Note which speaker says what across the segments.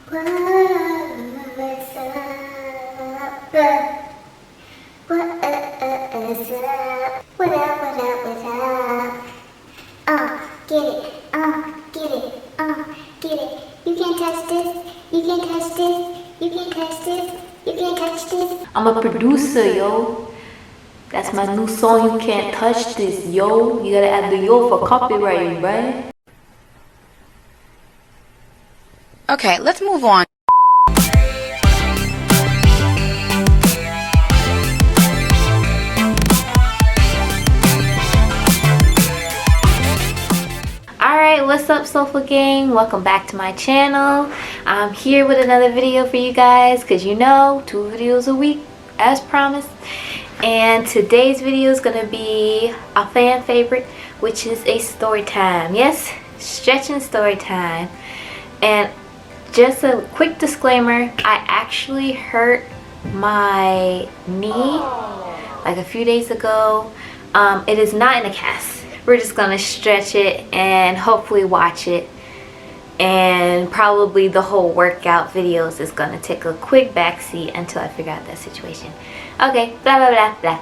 Speaker 1: What's up? What's up? What up, what up, what up? Get it, get it, get it. You can't touch this, you can't touch this, you can't touch this, you can't touch this.
Speaker 2: I'm a producer, yo. That's my new song, You Can't Touch This, yo. You gotta add the yo for copyright, right?
Speaker 3: Okay, let's move on.
Speaker 2: Alright, what's up, Soulful Gang? Welcome back to my channel. I'm here with another video for you guys because you know, 2 videos a week as promised. And today's video is going to be a fan favorite, which is a story time. Yes, stretching story time. And just a quick disclaimer, I actually hurt my knee like a few days ago. It is not in a cast. We're just gonna stretch it and hopefully watch it, and probably the whole workout videos is gonna take a quick backseat until I figure out that situation. Okay, blah blah blah blah.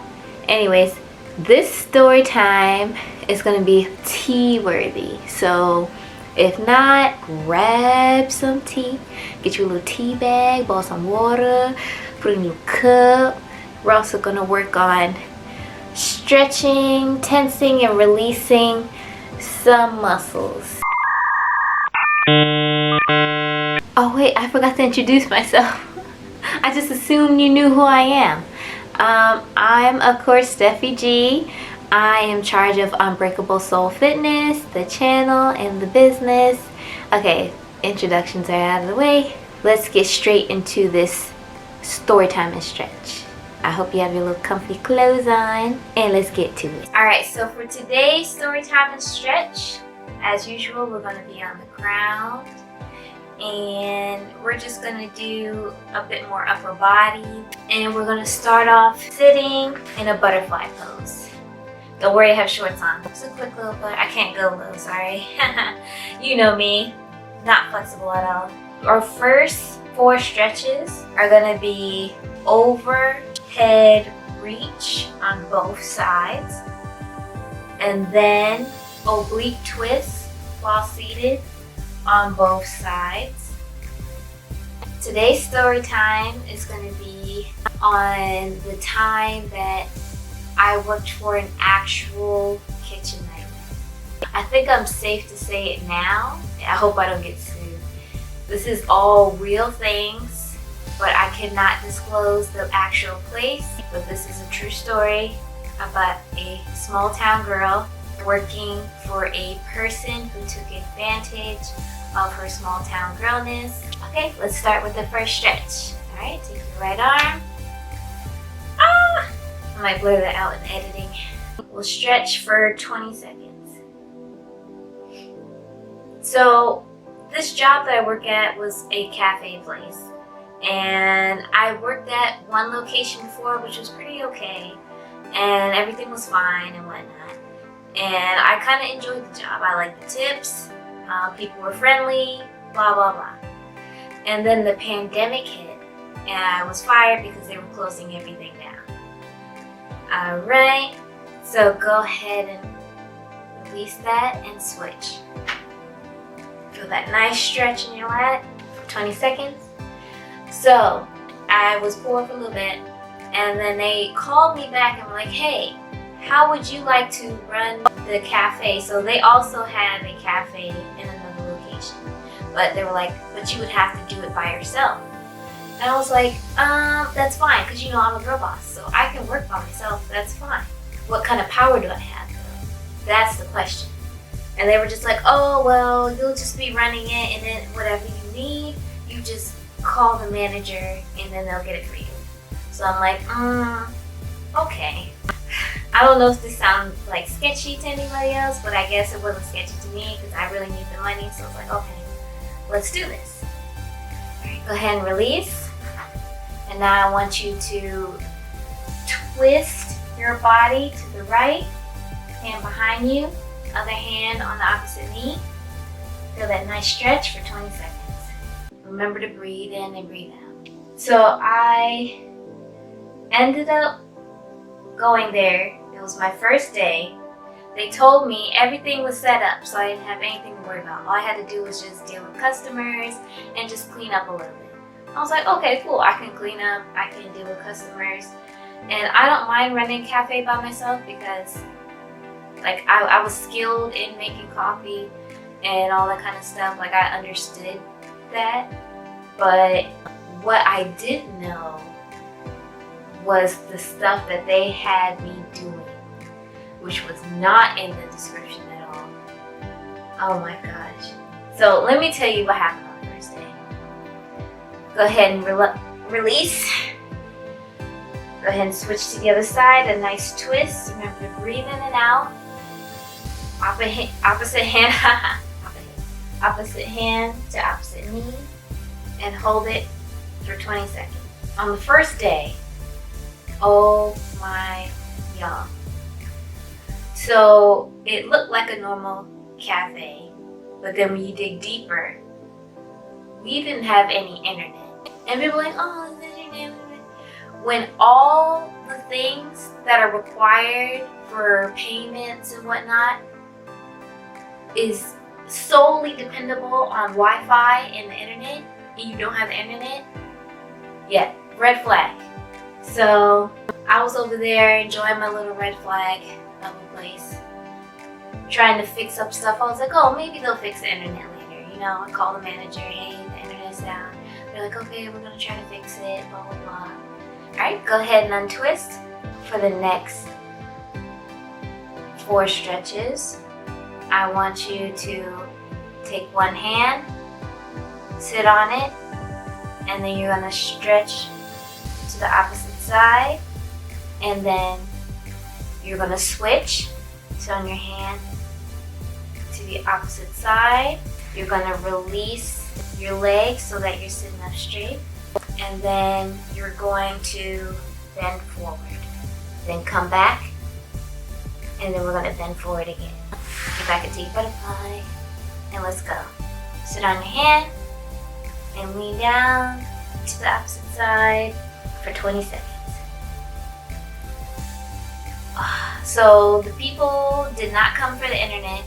Speaker 2: Anyways, this story time is gonna be tea worthy, so if not, grab some tea, get you a little tea bag, boil some water, put it in your cup. We're also gonna work on stretching, tensing, and releasing some muscles. Oh wait, I forgot to introduce myself. I just assumed you knew who I am. I'm of course Steffi G. I am in charge of Unbreakable Soul Fitness, the channel, and the business. Okay, introductions are out of the way. Let's get straight into this story time and stretch. I hope you have your little comfy clothes on, and let's get to it. Alright, so for today's story time and stretch, as usual, we're going to be on the ground, and we're just going to do a bit more upper body, and we're going to start off sitting in a butterfly pose. Don't worry, I have shorts on. Just a quick little butt. I can't go low, sorry. You know me, not flexible at all. Our first 4 stretches are going to be overhead reach on both sides, and then oblique twist while seated on both sides. Today's story time is going to be on the time that I worked for an actual kitchen nightmare. I think I'm safe to say it now. I hope I don't get sued. This is all real things, but I cannot disclose the actual place. But this is a true story about a small town girl working for a person who took advantage of her small town girlness. Okay, let's start with the first stretch. Alright, take your right arm. I might blur that out in editing. We'll stretch for 20 seconds. So, this job that I work at was a cafe place. And I worked at one location before, which was pretty okay, and everything was fine and whatnot. And I kind of enjoyed the job. I liked the tips, people were friendly, blah blah blah. And then the pandemic hit, and I was fired because they were closing everything down. Alright, so go ahead and release that and switch. Feel that nice stretch in your lat for 20 seconds. So I was poor for a little bit, and then they called me back and were like, hey, how would you like to run the cafe? So they also have a cafe in another location, but they were like, but you would have to do it by yourself. And I was like, that's fine, because you know I'm a girl boss, so I can work by myself, that's fine. What kind of power do I have though? That's the question. And they were just like, oh, well, you'll just be running it, and then whatever you need, you just call the manager and then they'll get it for you. So I'm like, okay. I don't know if this sounds like sketchy to anybody else, but I guess it wasn't sketchy to me because I really need the money. So I was like, okay, let's do this. All right, go ahead and release. And now I want you to twist your body to the right, hand behind you, other hand on the opposite knee. Feel that nice stretch for 20 seconds. Remember to breathe in and breathe out. So I ended up going there. It was my first day. They told me everything was set up, so I didn't have anything to worry about. All I had to do was just deal with customers and just clean up a little bit. I was like, okay, cool. I can clean up, I can deal with customers. And I don't mind running a cafe by myself because like I was skilled in making coffee and all that kind of stuff. Like I understood that. But what I didn't know was the stuff that they had me doing, which was not in the description at all. Oh my gosh. So let me tell you what happened on the first day. Go ahead and release. Go ahead and switch to the other side, a nice twist. Remember to breathe in and out. Opposite hand to opposite knee, and hold it for 20 seconds. On the first day, oh my y'all. So it looked like a normal cafe, but then when you dig deeper, we didn't have any internet. And people were like, oh, is this your name? When all the things that are required for payments and whatnot is solely dependable on Wi-Fi and the internet, and you don't have the internet, yeah, red flag. So I was over there enjoying my little red flag of a place, trying to fix up stuff. I was like, oh, maybe they'll fix the internet later. You know, I call the manager, hey, the internet's down. They're like, okay, we're gonna try to fix it, blah, blah, blah. All right, go ahead and untwist for the next 4 stretches. I want you to take one hand, sit on it, and then you're gonna stretch to the opposite side, and then you're gonna switch. So on your hand to the opposite side. You're gonna release your legs so that you're sitting up straight, and then you're going to bend forward. Then come back, and then we're gonna bend forward again. Get back a deep butterfly, and let's go. Sit on your hand and lean down to the opposite side for 20 seconds. So the people did not come for the internet.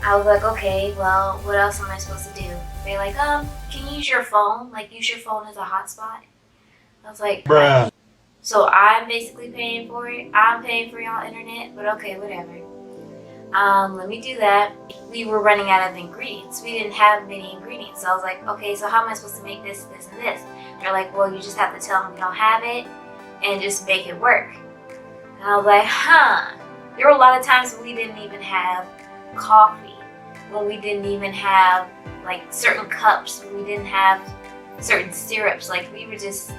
Speaker 2: I was like, okay, well, what else am I supposed to do? They're like, can you use your phone? Like, use your phone as a hotspot? I was like, bruh. So I'm basically paying for it. I'm paying for y'all internet, but okay, whatever. Let me do that. We were running out of ingredients. We didn't have many ingredients. So I was like, okay, so how am I supposed to make this, this, and this? They're like, well, you just have to tell them you don't have it and just make it work. And I was like, There were a lot of times when we didn't even have coffee, when we didn't even have like certain cups, when we didn't have certain syrups. Like we were just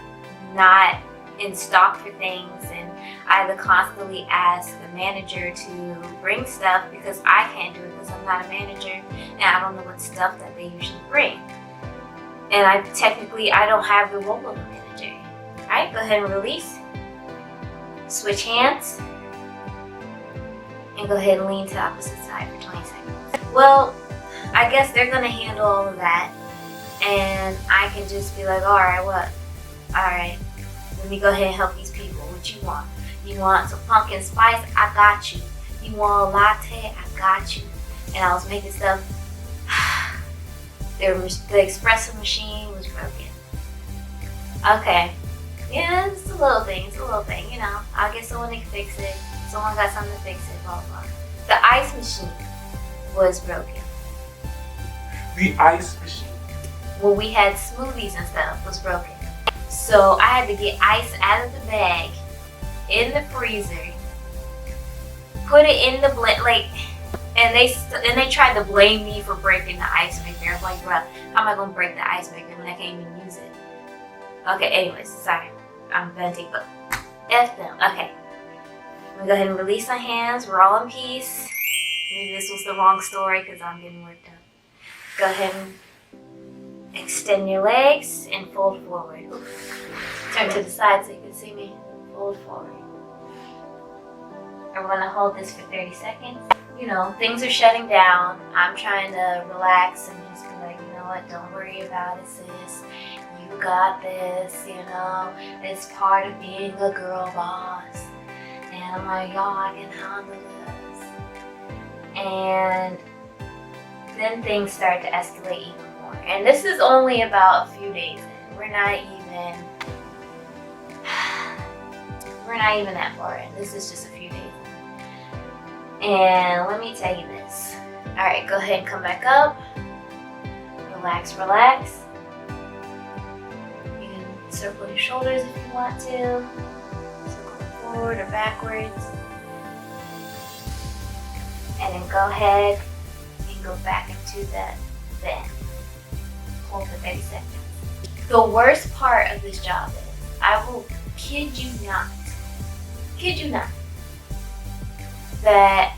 Speaker 2: not in stock for things, and I had to constantly ask the manager to bring stuff because I can't do it because I'm not a manager and I don't know what stuff that they usually bring. And I don't have the role of a manager. Alright, go ahead and release. Switch hands. And go ahead and lean to the opposite side for 20 seconds. Well, I guess they're gonna handle all of that. And I can just be like, alright, what? Alright, let me go ahead and help these people. What you want? You want some pumpkin spice? I got you. You want a latte? I got you. And I was making stuff. The espresso machine was broken. Okay. Yeah, it's a little thing. It's a little thing, you know. I'll get someone to fix it. Someone got something to fix it, blah, blah. The ice machine was broken.
Speaker 4: The ice machine?
Speaker 2: When we had smoothies and stuff, was broken. So I had to get ice out of the bag, in the freezer, put it in the blend, and they tried to blame me for breaking the ice maker. I'm like, bro, how am I gonna break the ice maker when I can't even use it? Okay, anyways, sorry. I'm venting, but F them. Okay. I'm gonna go ahead and release my hands. We're all in peace. Maybe this was the wrong story because I'm getting worked up. Go ahead and extend your legs and fold forward. Turn to the side so you can see me. Fold forward. And we're gonna hold this for 30 seconds. You know, things are shutting down. I'm trying to relax and just be like, you know what, don't worry about it, sis. You got this, you know, it's part of being a girl boss. And I'm like, y'all, I can handle this. And then things start to escalate even more. And this is only about a few days in. We're not even that far in. This is just a few days in. And let me tell you this. Alright, go ahead and come back up. Relax, relax. You can circle your shoulders if you want to. Circle forward or backwards. And then go ahead and go back into that bend. Hold for 30 seconds. The worst part of this job is, I will kid you not, that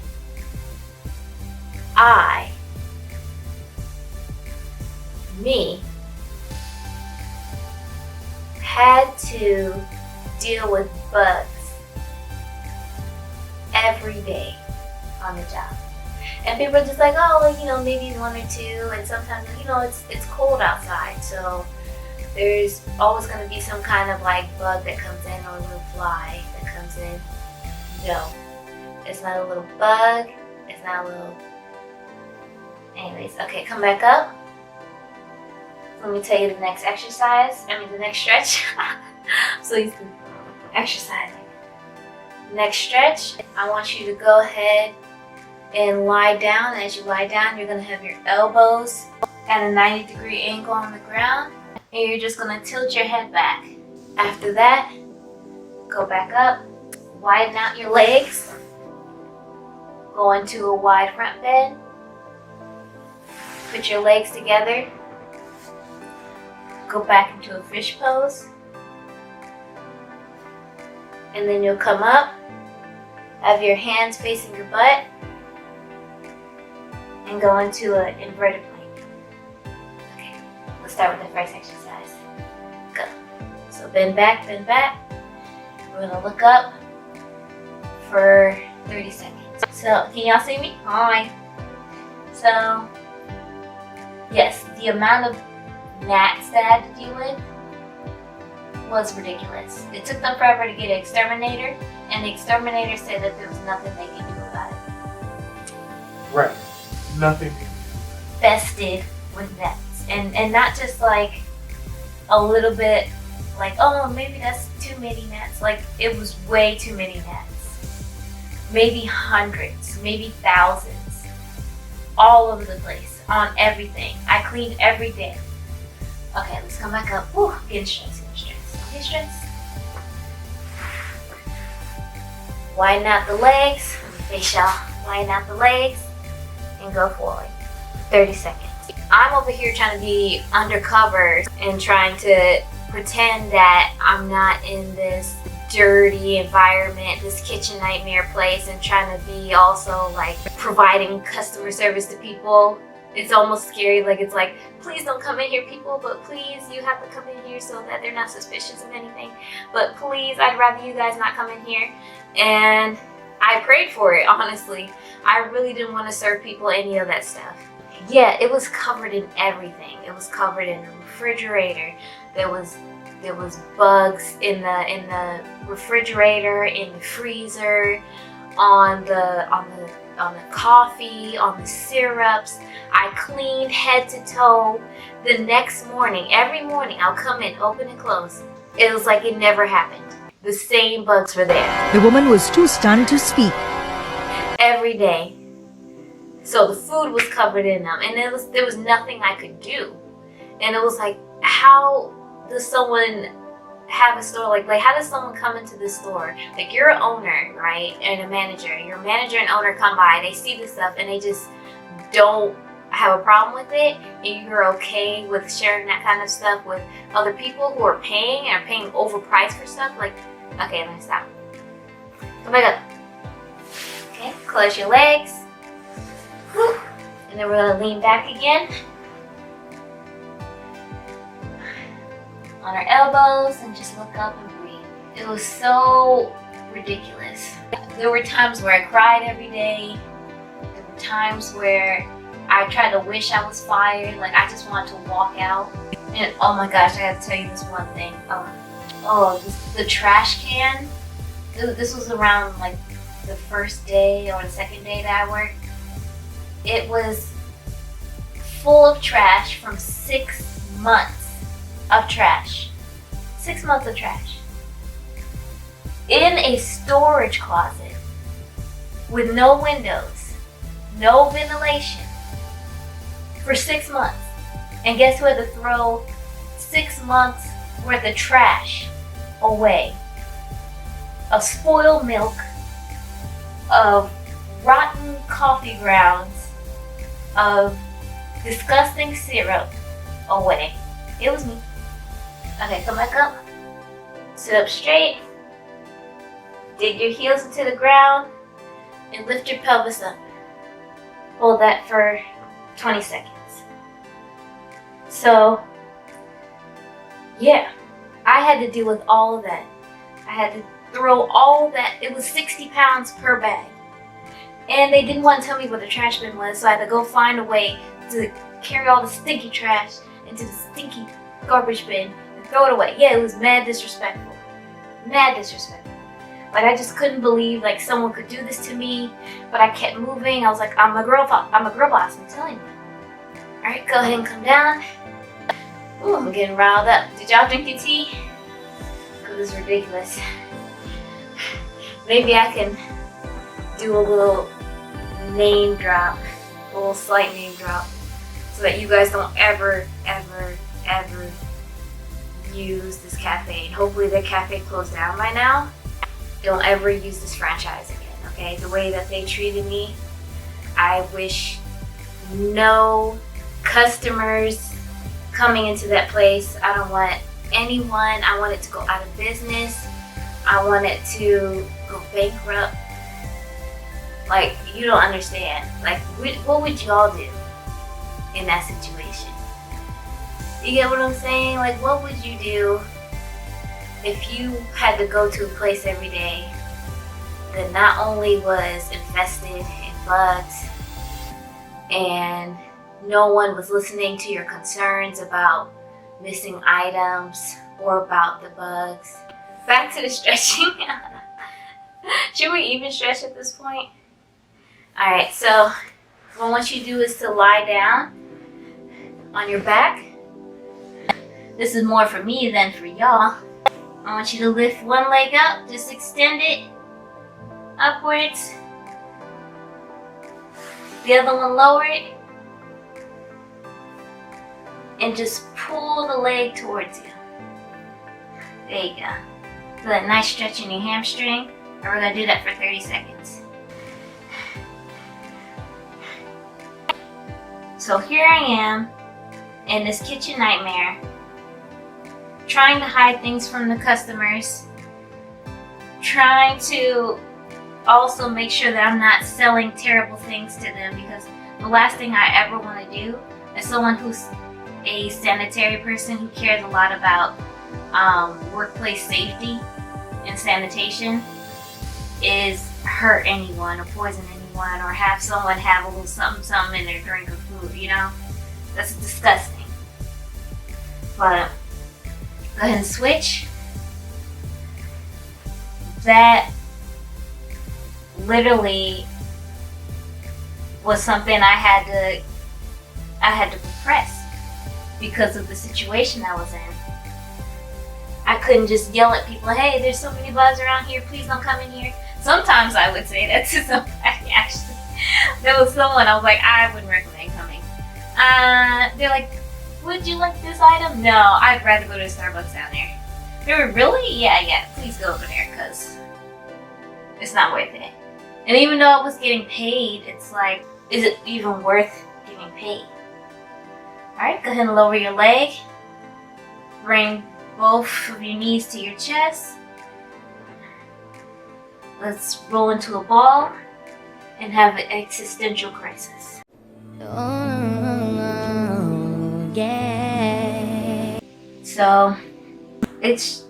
Speaker 2: me, had to deal with bugs every day on the job. And people are just like, oh, you know, maybe one or two, and sometimes, you know, it's cold outside, so there's always going to be some kind of like bug that comes in, or a little fly that comes in. No, it's not a little bug, it's not a little... Anyways, okay, come back up. Let me tell you the next exercise, the next stretch. So you can exercise. Next stretch, I want you to go ahead and lie down. As you lie down, you're gonna have your elbows at a 90-degree angle on the ground, and you're just gonna tilt your head back. After that, go back up, widen out your legs, go into a wide front bend, put your legs together, go back into a fish pose, and then you'll come up, have your hands facing your butt, and go into an inverted plank. Okay, let's start with the first exercise. Go. So bend back, bend back. We're gonna look up for 30 seconds. So, can y'all see me? Hi. So, yes, the amount of gnats that I had to deal with was ridiculous. It took them forever to get an exterminator, and the exterminator said that there was nothing they could do about it.
Speaker 4: Right. Nothing.
Speaker 2: Infested with gnats, and not just like a little bit, like, oh, maybe that's too many gnats. Like, it was way too many gnats. Maybe hundreds, maybe thousands, all over the place, on everything. I cleaned every day. Okay, let's come back up. Whew, getting stressed, getting stressed. Okay, stress. Widen out the legs. Let me face y'all. Widen out the legs and go forward. 30 seconds. I'm over here trying to be undercover and trying to pretend that I'm not in this dirty environment, this kitchen nightmare place, and trying to be also like providing customer service to people. It's almost scary, like it's like, please don't come in here, people, but please, you have to come in here so that they're not suspicious of anything. But please, I'd rather you guys not come in here. And I prayed for it, honestly. I really didn't want to serve people any of that stuff. Yeah, it was covered in everything. It was covered in the refrigerator. There was bugs in the refrigerator, in the freezer, on the coffee, on the syrups. I cleaned head to toe. The next morning, every morning, I'll come in, open and close. It was like it never happened. The same bugs were there.
Speaker 5: The woman was too stunned to speak.
Speaker 2: Every day. So the food was covered in them, and there was nothing I could do. And it was like, how does someone have a store like how does someone come into this store? Like, you're an owner, right? And a manager. Your manager and owner come by, they see this stuff, and they just don't have a problem with it, and you're okay with sharing that kind of stuff with other people who are paying and are paying overpriced for stuff. Like, okay, let me stop. Come back up. Okay, close your legs. Whew. And then we're gonna lean back again. On our elbows, and just look up and breathe. It was so ridiculous. There were times where I cried every day. There were times where I I tried to wish I was fired. Like, I just wanted to walk out. And oh my gosh, I gotta tell you this one thing. The trash can. This was around like the first day or the second day that I worked. It was full of trash from 6 months of trash. 6 months of trash. In a storage closet with no windows, no ventilation for 6 months. And guess who had to throw 6 months worth of trash away? Of spoiled milk, of rotten coffee grounds, of disgusting syrup away. It was me. Okay, come back up. Sit up straight. Dig your heels into the ground and lift your pelvis up. Hold that for 20 seconds. So, yeah, I had to deal with all of that. I had to throw all of that. It was 60 pounds per bag. And they didn't want to tell me where the trash bin was, so I had to go find a way to carry all the stinky trash into the stinky garbage bin and throw it away. Yeah, it was mad disrespectful. Mad disrespectful. Like, I just couldn't believe like someone could do this to me, but I kept moving. I was like, I'm a girl boss, I'm telling you. Alright, go ahead and come down. Ooh, I'm getting riled up. Did y'all drink your tea? Because it's ridiculous. Maybe I can do a little name drop, a little slight name drop, so that you guys don't ever use this cafe. And hopefully the cafe closed down by now. Don't ever use this franchise again, okay? The way that they treated me, I wish no customers coming into that place. I don't want anyone. I want it to go out of business. I want it to go bankrupt. Like, you don't understand. Like, what would y'all do in that situation? You get what I'm saying? Like, what would you do if you had to go to a place every day that not only was infested in bugs and no one was listening to your concerns about missing items or about the bugs? Back to the stretching. Should we even stretch at this point? Alright, so what I want you to do is to lie down on your back. This is more for me than for y'all. I want you to lift one leg up, just extend it upwards. The other one lower it. And just pull the leg towards you. There you go. Feel that nice stretch in your hamstring. And we're going to do that for 30 seconds. So here I am in this kitchen nightmare, trying to hide things from the customers, trying to also make sure that I'm not selling terrible things to them, because the last thing I ever want to do as someone who's a sanitary person who cares a lot about workplace safety and sanitation is hurt anyone or poison anyone or have someone have a little something in their drink or food, you know? That's disgusting. But go ahead and switch. That literally was something I had to repress because of the situation I was in. I couldn't just yell at people, hey, there's so many bugs around here, please don't come in here. Sometimes I would say that to somebody, actually. There was someone I was like, I wouldn't recommend coming. They're like, would you like this item? No, I'd rather go to Starbucks down there. They were, really? Yeah, please go over there, because it's not worth it. And even though I was getting paid, it's like, is it even worth getting paid? Alright, go ahead and lower your leg. Bring both of your knees to your chest. Let's roll into a ball and have an existential crisis. So, it's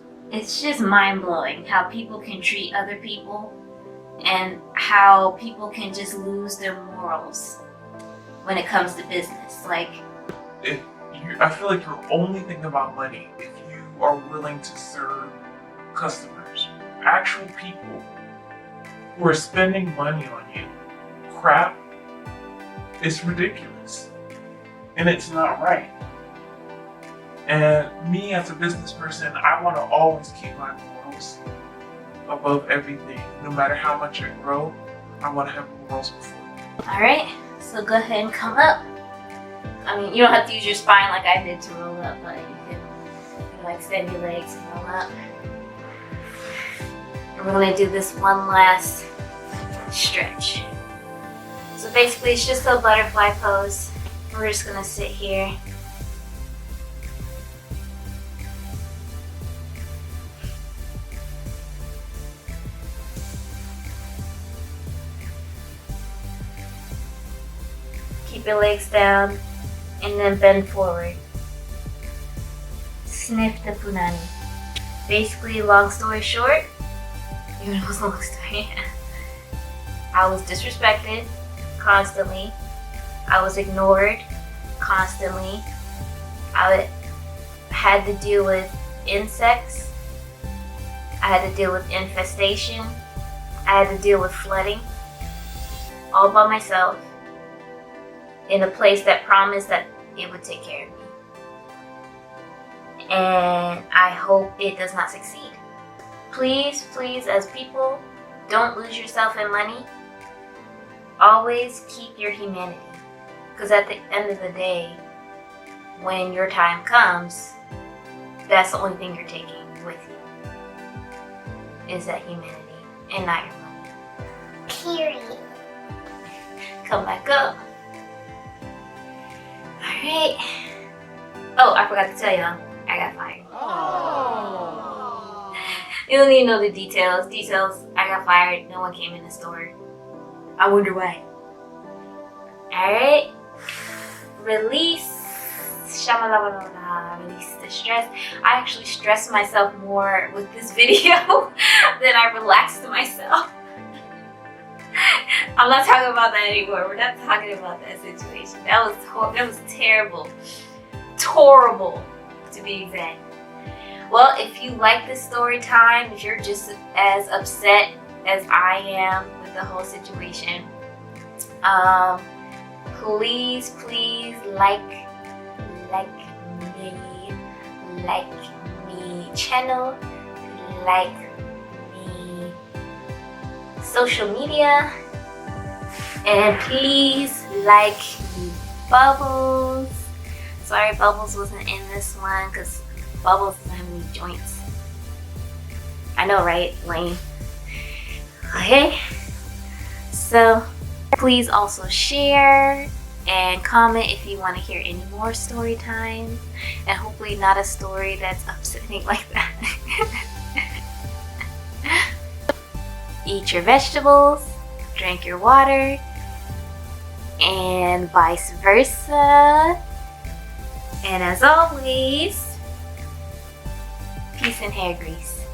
Speaker 2: just mind-blowing how people can treat other people and how people can just lose their morals when it comes to business. Like,
Speaker 4: I feel like you're only thinking about money if you are willing to serve customers, actual people who are spending money on you. Crap. It's ridiculous. And it's not right. And me as a business person, I want to always keep my morals above everything. No matter how much I grow, I want to have morals before.
Speaker 2: alright, so go ahead and come up. I mean, you don't have to use your spine like I did to roll up, but you can like extend your legs and roll up. And we're going to do this one last stretch. So basically it's just a butterfly pose. We're just going to sit here. Keep your legs down and then bend forward. Sniff the punani. Basically, long story short, even though it was a long story, I was disrespected constantly. I was ignored constantly. I had to deal with insects. I had to deal with infestation. I had to deal with flooding. All by myself. In a place that promised that it would take care of me. And I hope it does not succeed. Please, please, as people, don't lose yourself in money. Always keep your humanity. Because at the end of the day, when your time comes, that's the only thing you're taking with you. Is that humanity and not your money.
Speaker 1: Period.
Speaker 2: Come back up. Alright. Oh, I forgot to tell y'all. I got fired. Oh. You don't need to know the details. I got fired. No one came in the store. I wonder why. Alright. Release. Shamalala. Release the stress. I actually stressed myself more with this video than I relaxed myself. I'm not talking about that anymore. We're not talking about that situation. That was terrible. Horrible, to be exact. Well, if you like this story time, if you're just as upset as I am with the whole situation, please like me channel, like me social media, and please like me Bubbles. Sorry Bubbles wasn't in this one because Bubbles doesn't have any joints. I know, right? Lame. Okay, so please also share and comment if you want to hear any more story times, and hopefully not a story that's upsetting like that. Eat your vegetables, drink your water, and vice versa. And as always, peace and hair grease.